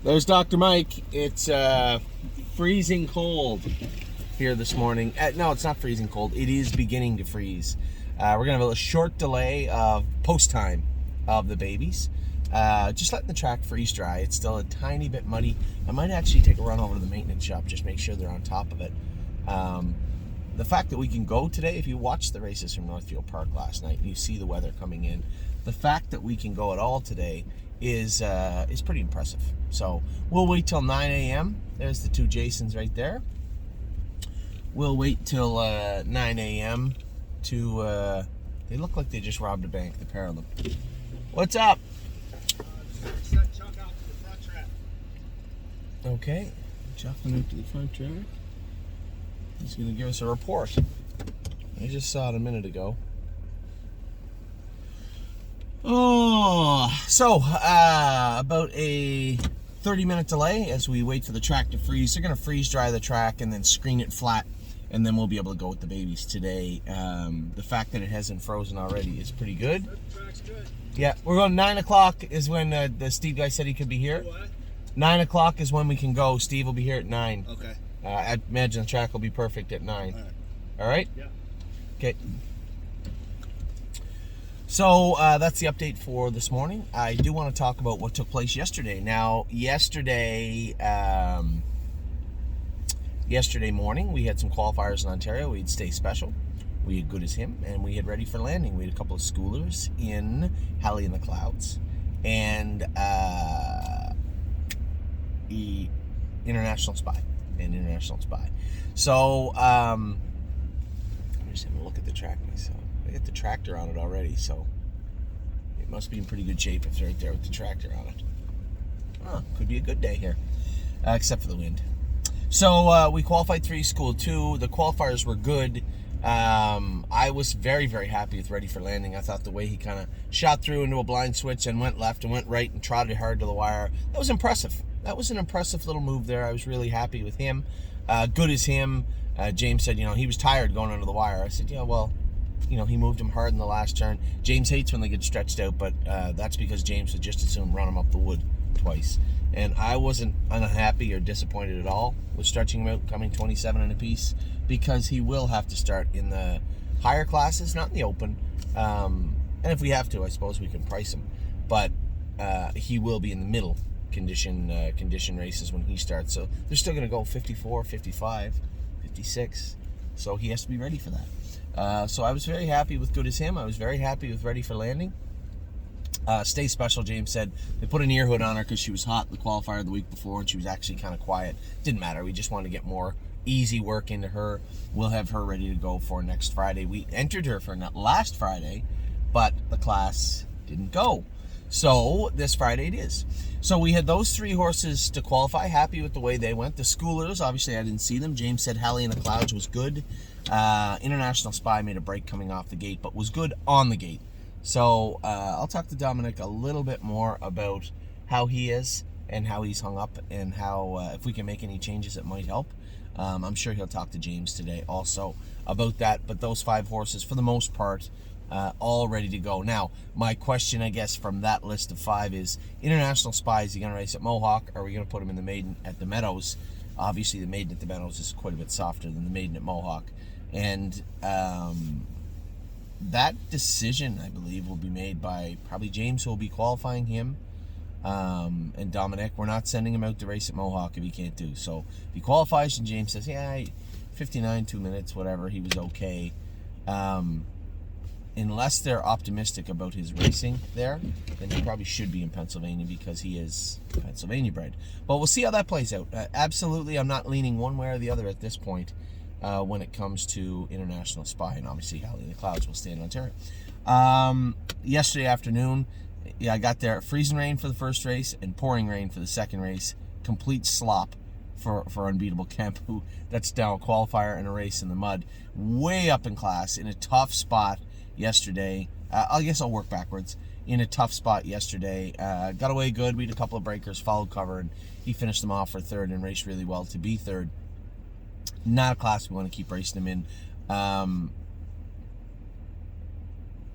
There's Dr. Mike. It's freezing cold here this morning. No, it's not freezing cold. It is beginning to freeze. We're going to have a short delay of post time of the babies. Just letting the track freeze dry. It's still a tiny bit muddy. I might actually take a run over to the maintenance shop, just make sure they're on top of it. The fact that we can go today, if you watched the races from Northfield Park last night and you see the weather coming in, the fact that we can go at all today is pretty impressive. So we'll wait till 9 a.m. There's the two Jasons right there. We'll wait till 9 a.m. to, they look like they just robbed a bank, the pair of them. What's up? Okay, chucking out to the front track. He's going to give us a report. I just saw it a minute ago. Oh, so about a 30-minute delay as we wait for the track to freeze. They're going to freeze dry the track and then screen it flat, and then we'll be able to go with the babies today. The fact that it hasn't frozen already is pretty good. The track's good. Yeah, we're going 9 o'clock is when the Steve guy said he could be here. What? 9 o'clock is when we can go. Steve will be here at 9. Okay. I imagine the track will be perfect at 9. All right. All right? Yeah. Okay. So that's the update for this morning. I do want to talk about what took place yesterday. Now, yesterday morning, we had some qualifiers in Ontario. We had Stay Special. We had Good As Him, and we had Ready for Landing. We had a couple of schoolers in Halley in the Clouds, and the International Spy. So, I'm just having a look at the track myself. I got the tractor on it already, so it must be in pretty good shape if it's right there with the tractor on it. Oh, could be a good day here, except for the wind. So we qualified 3, School 2. The qualifiers were good. I was very, very happy with Ready for Landing. I thought the way he kind of shot through into a blind switch and went left and went right and trotted hard to the wire, that was impressive. That was an impressive little move there. I was really happy with him. Good As Him. James said, he was tired going under the wire. I said, yeah, well, he moved him hard in the last turn. James hates when they get stretched out, but that's because James would just as soon run him up the wood twice. And I wasn't unhappy or disappointed at all with stretching him out, coming 27 in a piece, because he will have to start in the higher classes, not in the open. And if we have to, I suppose we can price him. But he will be in the middle condition races when he starts. So they're still going to go 54, 55, 56. So he has to be ready for that. So I was very happy with Good As Him. I was very happy with Ready for Landing. Stay Special, James said they put an ear hood on her because she was hot the qualifier the week before and she was actually kind of quiet. Didn't matter. We just wanted to get more easy work into her. We'll have her ready to go for next Friday. We entered her for last Friday, but the class didn't go. So this Friday it is. So we had those 3 horses to qualify. Happy with the way they went. The schoolers, obviously I didn't see them. James said Halley in the Clouds was good. International Spy made a break coming off the gate, but was good on the gate. So I'll talk to Dominic a little bit more about how he is and how he's hung up and how if we can make any changes that might help. I'm sure he'll talk to James today also about that. But those 5 horses, for the most part, all ready to go. Now, my question, I guess, from that list of 5 is, International Spy, is he going to race at Mohawk? Or are we going to put him in the maiden at the Meadows? Obviously, the maiden at the Meadows is quite a bit softer than the maiden at Mohawk. And that decision, I believe, will be made by probably James, who will be qualifying him, and Dominic. We're not sending him out to race at Mohawk if he can't do. So if he qualifies and James says, yeah, 59, 2 minutes, whatever, he was okay. Unless they're optimistic about his racing there, then he probably should be in Pennsylvania because he is Pennsylvania bred. But we'll see how that plays out. Absolutely, I'm not leaning one way or the other at this point when it comes to International Spy. And obviously, Halley in the Clouds will stay in Ontario. Yesterday afternoon, I got there. Freezing rain for the first race and pouring rain for the second race. Complete slop for Unbeatable Kemp, who that's down a qualifier and a race in the mud. Way up in class, in a tough spot yesterday. I guess I'll work backwards. In a tough spot yesterday. Got away good. We had a couple of breakers, followed cover, and he finished them off for 3rd and raced really well to be 3rd. Not a class we want to keep racing him in.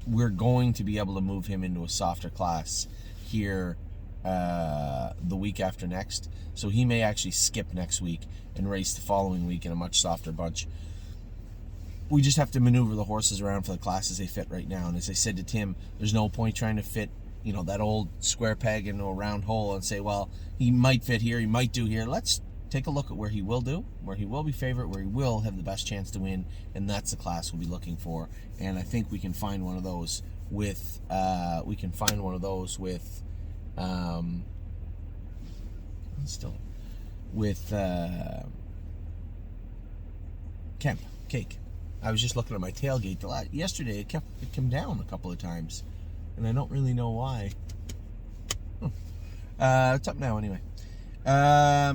We're going to be able to move him into a softer class here the week after next. So he may actually skip next week and race the following week in a much softer bunch. We just have to maneuver the horses around for the classes they fit right now. And as I said to Tim, there's no point trying to fit, you know, that old square peg into a round hole and say, well, he might fit here, he might do here. Let's take a look at where he will do, where he will be favorite, where he will have the best chance to win, and that's the class we'll be looking for. And I think we can find one of those with Kemp Cake. I was just looking at my tailgate yesterday. It came down a couple of times, and I don't really know why. It's up now anyway.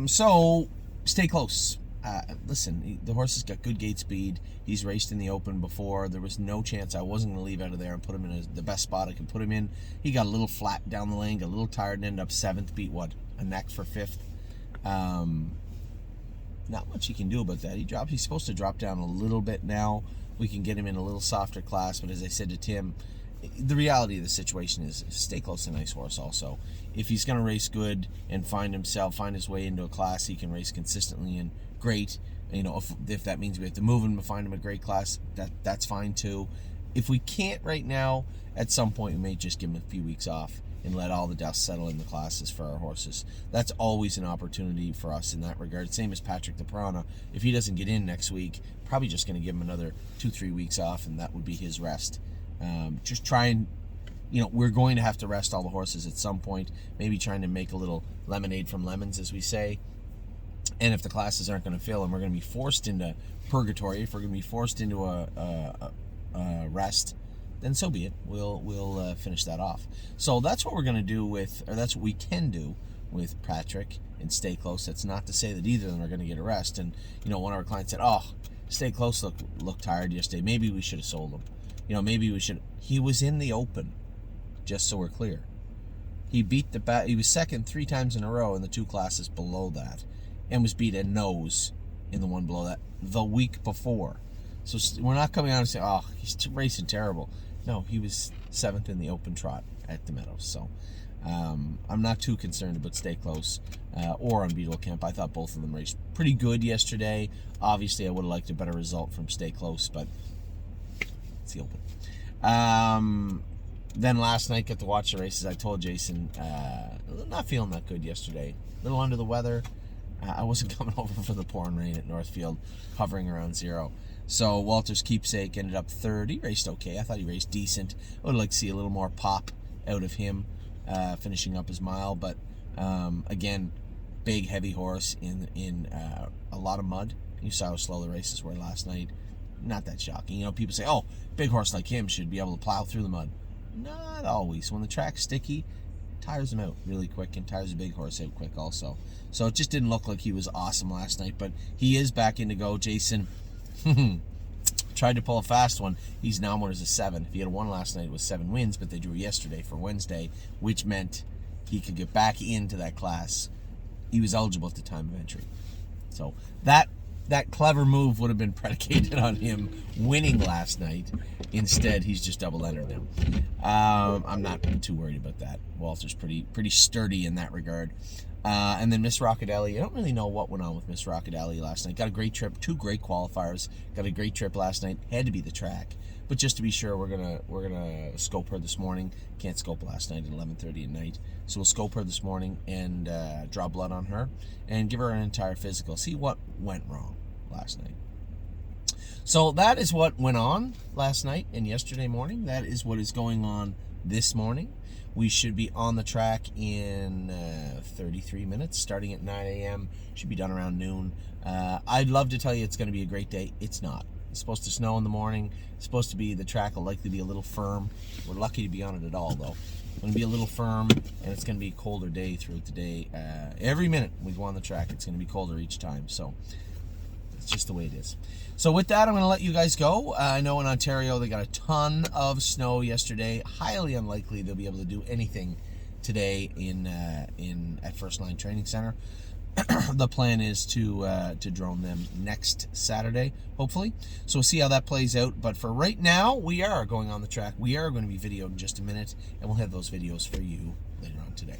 So stay close. Listen, the horse has got good gate speed. He's raced in the Open before. There was no chance I wasn't going to leave out of there and put him in the best spot I could put him in. He got a little flat down the lane, got a little tired, and ended up 7th, beat a neck for 5th. Not much he can do about that. He's supposed to drop down a little bit now. We can get him in a little softer class, but as I said to Tim, the reality of the situation is stay close to Nice Horse also. If he's going to race good and find his way into a class he can race consistently in, great. You know, if that means we have to move him to find him a great class, that's fine too. If we can't right now, at some point we may just give him a few weeks off and let all the dust settle in the classes for our horses. That's always an opportunity for us in that regard. Same as Patrick DePrana. If he doesn't get in next week, probably just going to give him another 2-3 weeks off, and that would be his rest. Just try and, you know, we're going to have to rest all the horses at some point, maybe trying to make a little lemonade from lemons, as we say. And if the classes aren't going to fill and we're going to be forced into purgatory, if we're going to be forced into a rest, then so be it. We'll finish that off. So that's what we're going to do that's what we can do with Patrick and Stay Close. That's not to say that either of them are going to get a rest. And, you know, one of our clients said, oh, Stay Close looked tired yesterday. Maybe we should have sold him. You know, maybe we should. He was in the Open, just so we're clear. He beat he was second 3 times in a row in the 2 classes below that, and was beat at nose in the one below that the week before. So we're not coming out and saying, oh, he's racing terrible. No, he was 7th in the Open trot at the Meadows. So I'm not too concerned about Stay Close or Unbeatable Kemp. I thought both of them raced pretty good yesterday. Obviously, I would have liked a better result from Stay Close, but it's the Open. Then last night, got to watch the races. I told Jason, not feeling that good yesterday. A little under the weather. I wasn't coming over for the pouring rain at Northfield, hovering around 0. So Walter's Keepsake ended up 3rd. He raced okay. I thought he raced decent. I would like to see a little more pop out of him finishing up his mile. But again, big, heavy horse in a lot of mud. You saw how slow the races were last night. Not that shocking. You know, people say, oh, big horse like him should be able to plow through the mud. Not always. When the track's sticky, tires him out really quick, and tires a big horse out quick also. So it just didn't look like he was awesome last night, but he is back in to go. Jason tried to pull a fast one. He's now on as a 7. If he had won last night, it was 7 wins, but they drew yesterday for Wednesday, which meant he could get back into that class. He was eligible at the time of entry. So that clever move would have been predicated on him winning last night. Instead, he's just double-entered now. I'm not too worried about that. Walter's pretty sturdy in that regard. And then Miss Rockadelli, I don't really know what went on with Miss Rockadelli last night. Got a great trip, 2 great qualifiers. Got a great trip last night. Had to be the track, but just to be sure, we're gonna scope her this morning. Can't scope last night at 11:30 at night, so we'll scope her this morning and draw blood on her and give her an entire physical. See what went wrong last night. So that is what went on last night and yesterday morning. That is what is going on this morning. We should be on the track in 33 minutes, starting at 9 a.m. Should be done around noon. I'd love to tell you it's going to be a great day. It's not. It's supposed to snow in the morning. It's supposed to be, the track will likely be a little firm. We're lucky to be on it at all, though. It's going to be a little firm, and it's going to be a colder day throughout the day. Every minute we go on the track, it's going to be colder each time. So it's just the way it is. So with that, I'm going to let you guys go. I know in Ontario they got a ton of snow yesterday. Highly unlikely they'll be able to do anything today at First Line Training Center. The plan is to drone them next Saturday, hopefully. So we'll see how that plays out. But for right now, we are going on the track. We are going to be videoed in just a minute, and we'll have those videos for you later on today.